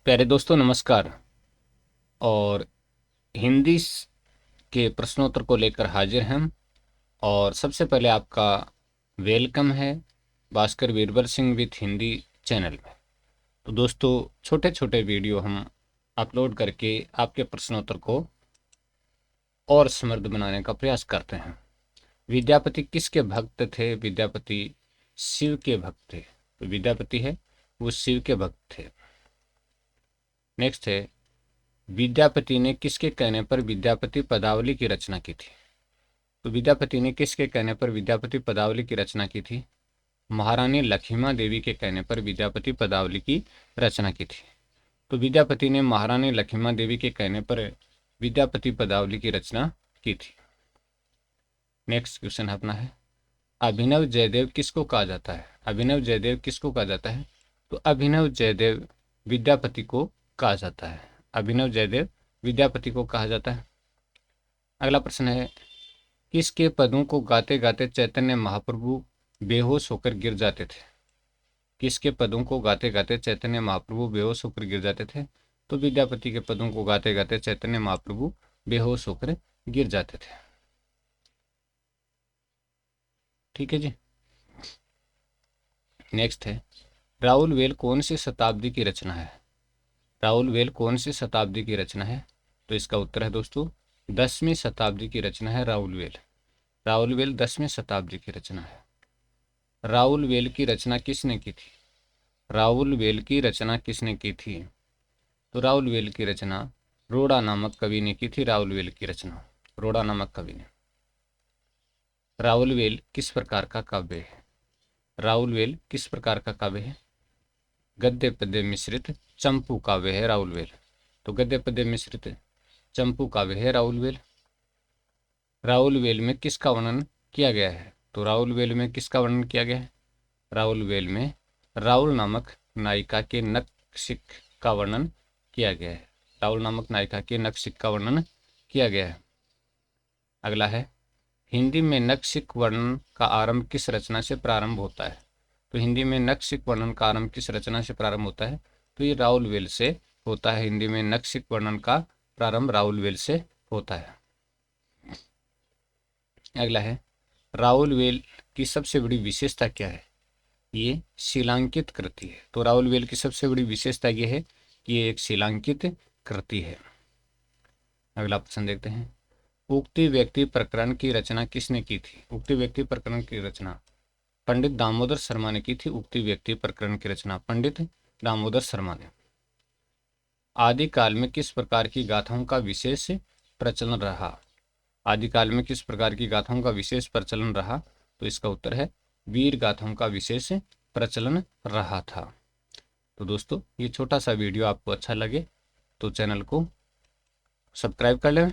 प्यारे दोस्तों नमस्कार। और हिंदी के प्रश्नोत्तर को लेकर हाजिर हैं हम। और सबसे पहले आपका वेलकम है भास्कर बीरबल सिंह विथ हिंदी चैनल में। तो दोस्तों छोटे छोटे वीडियो हम अपलोड करके आपके प्रश्नोत्तर को और समृद्ध बनाने का प्रयास करते हैं। विद्यापति किसके भक्त थे? विद्यापति शिव के भक्त थे। तो विद्यापति है वो शिव के भक्त थे। नेक्स्ट है, विद्यापति ने किसके कहने पर विद्यापति पदावली की रचना की थी? तो विद्यापति ने किसके कहने पर विद्यापति पदावली की रचना की थी? महारानी लक्ष्मी देवी के कहने पर विद्यापति पदावली की रचना की थी। तो विद्यापति ने महारानी लक्ष्मी देवी के कहने पर विद्यापति पदावली की रचना की थी। नेक्स्ट क्वेश्चन अपना है, अभिनव जयदेव किसको कहा जाता है? अभिनव जयदेव किसको कहा जाता है? तो अभिनव जयदेव विद्यापति को कहा जाता है। अभिनव जयदेव विद्यापति को कहा जाता है। अगला प्रश्न है, किसके पदों को गाते गाते चैतन्य महाप्रभु बेहोश होकर गिर जाते थे? किसके पदों को गाते गाते चैतन्य महाप्रभु बेहोश होकर गिर जाते थे? तो विद्यापति के पदों को गाते गाते चैतन्य महाप्रभु बेहोश होकर गिर जाते थे। ठीक है जी। नेक्स्ट है, राउल वेल कौन सी शताब्दी की रचना है? राउल वेल कौन सी शताब्दी की रचना है? तो इसका उत्तर है दोस्तों 10वीं शताब्दी की रचना है राउल वेल। राउल वेल 10वीं शताब्दी की रचना है। राउल वेल की रचना किसने की थी? राउल वेल की रचना किसने की थी? तो राउल वेल की रचना रोड़ा नामक कवि ने की थी। राउल वेल की रचना रोड़ा नामक कवि ने। राउल वेल किस प्रकार का काव्य है? राउल वेल किस प्रकार का काव्य है? गद्य पद्य मिश्रित चंपू काव्य है राउल वेल। तो गद्य पद्य मिश्रित चंपू काव्य है राउल वेल। राउल वेल में किसका वर्णन किया गया है? तो राउल वेल में किसका वर्णन किया गया है? राउल वेल में राउल नामक नायिका के नक्शिक का वर्णन किया गया है। राउल नामक नायिका के नक्शिक का वर्णन किया गया है। अगला है, हिंदी में नक्शिक वर्णन का आरंभ किस रचना से प्रारंभ होता है? तो हिंदी में नक्शिक वर्णन का आरंभ किस रचना से प्रारंभ होता है? तो ये राउल वेल से होता है। हिंदी में नक्शिक वर्णन का प्रारंभ राउल वेल से होता है। अगला है, राउल वेल की सबसे बड़ी विशेषता क्या है? ये शिलांकित कृति है। तो राउल वेल की सबसे बड़ी विशेषता ये है कि ये एक शिलांकित कृति है। अगला प्रश्न देखते हैं, उक्ति व्यक्ति प्रकरण की रचना किसने की थी? उक्ति व्यक्ति प्रकरण की रचना पंडित दामोदर शर्मा ने की थी। उक्ति व्यक्ति प्रकरण की रचना पंडित दामोदर शर्मा ने। आदिकाल में किस प्रकार की गाथाओं का विशेष प्रचलन रहा? आदिकाल में किस प्रकार की गाथाओं का विशेष प्रचलन रहा? तो इसका उत्तर है वीर गाथाओं का विशेष प्रचलन रहा था। तो दोस्तों ये छोटा सा वीडियो आपको अच्छा लगे तो चैनल को सब्सक्राइब कर लें